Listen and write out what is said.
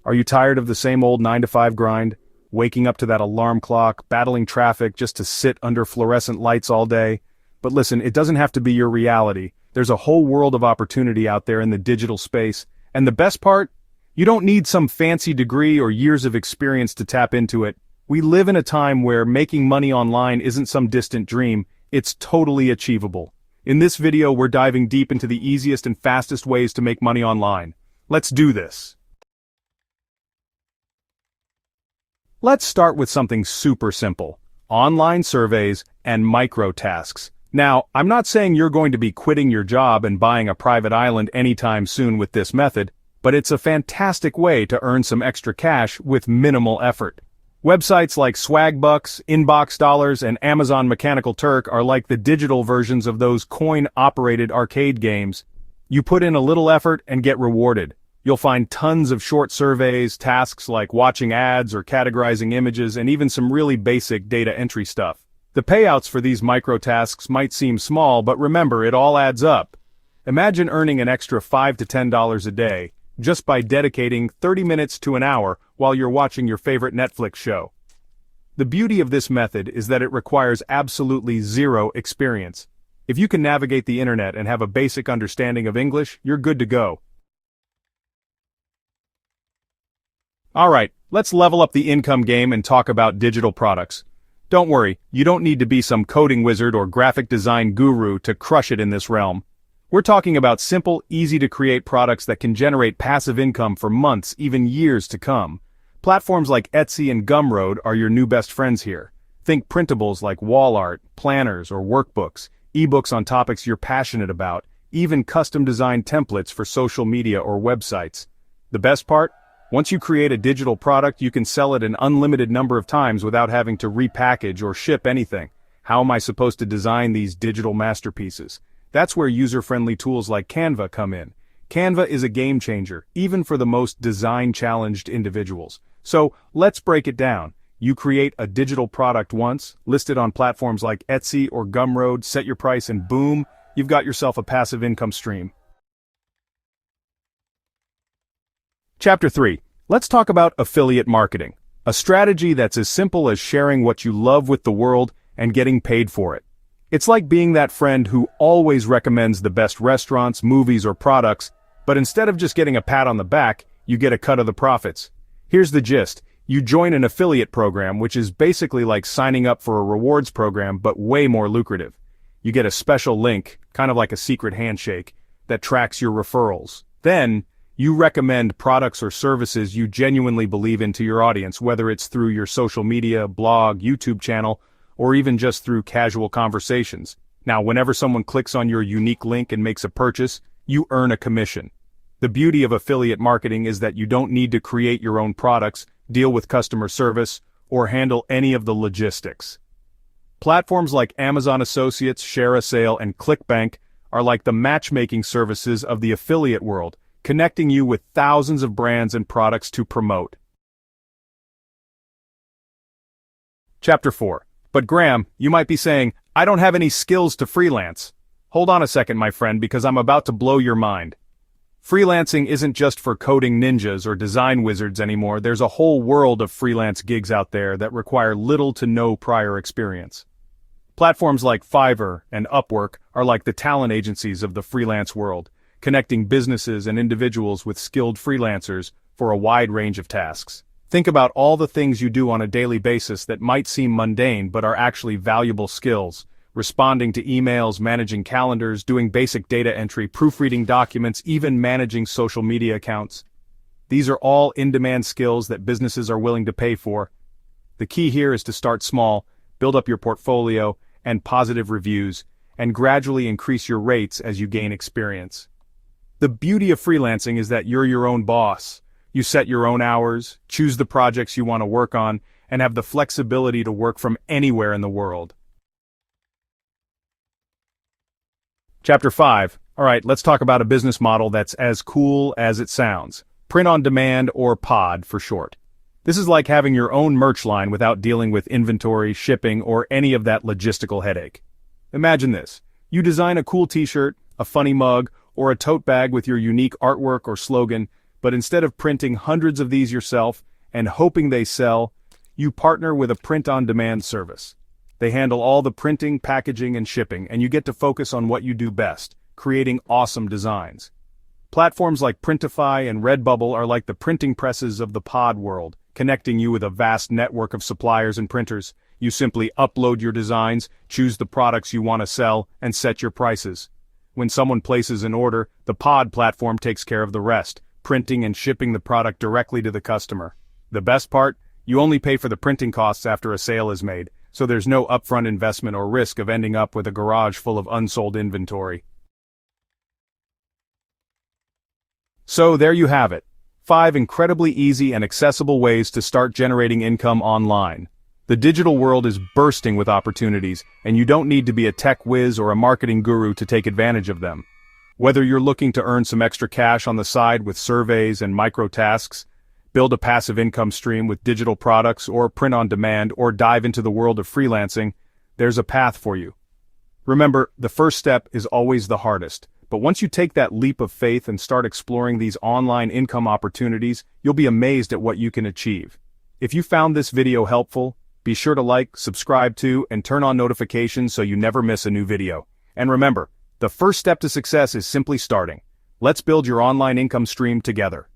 Are you tired of the same old 9 to 5 grind? Waking up to that alarm clock, battling traffic just to sit under fluorescent lights all day? But listen, it doesn't have to be your reality. There's a whole world of opportunity out there in the digital space. And the best part? You don't need some fancy degree or years of experience to tap into it. We live in a time where making money online isn't some distant dream, it's totally achievable. In this video, we're diving deep into the easiest and fastest ways to make money online. Let's do this. Let's start with something super simple: online surveys and micro tasks. Now, I'm not saying you're going to be quitting your job and buying a private island anytime soon with this method, but it's a fantastic way to earn some extra cash with minimal effort. Websites like Swagbucks, Inbox Dollars, and Amazon Mechanical Turk are like the digital versions of those coin-operated arcade games. You put in a little effort and get rewarded. You'll find tons of short surveys, tasks like watching ads or categorizing images, and even some really basic data entry stuff. The payouts for these micro tasks might seem small, but remember, it all adds up. Imagine earning an extra $5 to $10 a day, just by dedicating 30 minutes to an hour while you're watching your favorite Netflix show. The beauty of this method is that it requires absolutely zero experience. If you can navigate the internet and have a basic understanding of English, you're good to go. Alright, let's level up the income game and talk about digital products. Don't worry, you don't need to be some coding wizard or graphic design guru to crush it in this realm. We're talking about simple, easy-to-create products that can generate passive income for months, even years to come. Platforms like Etsy and Gumroad are your new best friends here. Think printables like wall art, planners, or workbooks, ebooks on topics you're passionate about, even custom-designed templates for social media or websites. The best part? Once you create a digital product, you can sell it an unlimited number of times without having to repackage or ship anything. How am I supposed to design these digital masterpieces? That's where user-friendly tools like Canva come in. Canva is a game changer, even for the most design-challenged individuals. So, let's break it down. You create a digital product once, list it on platforms like Etsy or Gumroad, set your price, and boom, you've got yourself a passive income stream. Chapter 3. Let's talk about affiliate marketing, a strategy that's as simple as sharing what you love with the world and getting paid for it. It's like being that friend who always recommends the best restaurants, movies, or products, but instead of just getting a pat on the back, you get a cut of the profits. Here's the gist. You join an affiliate program, which is basically like signing up for a rewards program, but way more lucrative. You get a special link, kind of like a secret handshake, that tracks your referrals. Then, you recommend products or services you genuinely believe in to your audience, whether it's through your social media, blog, YouTube channel, or even just through casual conversations. Now, whenever someone clicks on your unique link and makes a purchase, you earn a commission. The beauty of affiliate marketing is that you don't need to create your own products, deal with customer service, or handle any of the logistics. Platforms like Amazon Associates, Share a Sale, and ClickBank are like the matchmaking services of the affiliate world, connecting you with thousands of brands and products to promote. Chapter 4. But Graham, you might be saying, I don't have any skills to freelance. Hold on a second, my friend, because I'm about to blow your mind. Freelancing isn't just for coding ninjas or design wizards anymore. There's a whole world of freelance gigs out there that require little to no prior experience. Platforms like Fiverr and Upwork are like the talent agencies of the freelance world, connecting businesses and individuals with skilled freelancers for a wide range of tasks. Think about all the things you do on a daily basis that might seem mundane but are actually valuable skills. Responding to emails, managing calendars, doing basic data entry, proofreading documents, even managing social media accounts. These are all in-demand skills that businesses are willing to pay for. The key here is to start small, build up your portfolio and positive reviews, and gradually increase your rates as you gain experience. The beauty of freelancing is that you're your own boss. You set your own hours, choose the projects you want to work on, and have the flexibility to work from anywhere in the world. Chapter 5. Alright, let's talk about a business model that's as cool as it sounds. Print on demand, or POD for short. This is like having your own merch line without dealing with inventory, shipping, or any of that logistical headache. Imagine this. You design a cool t-shirt, a funny mug, or a tote bag with your unique artwork or slogan, But instead of printing hundreds of these yourself and hoping they sell, you partner with a print-on-demand service. They handle all the printing, packaging, and shipping, and you get to focus on what you do best, creating awesome designs. Platforms like Printify and Redbubble are like the printing presses of the pod world, connecting you with a vast network of suppliers and printers. You simply upload your designs, choose the products you want to sell, and set your prices. When someone places an order, the pod platform takes care of the rest, printing and shipping the product directly to the customer. The best part? You only pay for the printing costs after a sale is made, so there's no upfront investment or risk of ending up with a garage full of unsold inventory. So there you have it. 5 incredibly easy and accessible ways to start generating income online. The digital world is bursting with opportunities, and you don't need to be a tech whiz or a marketing guru to take advantage of them. Whether you're looking to earn some extra cash on the side with surveys and micro tasks, build a passive income stream with digital products or print on demand, or dive into the world of freelancing, there's a path for you. Remember, the first step is always the hardest, but once you take that leap of faith and start exploring these online income opportunities, you'll be amazed at what you can achieve. If you found this video helpful, be sure to like, subscribe to, and turn on notifications so you never miss a new video. And remember, the first step to success is simply starting. Let's build your online income stream together.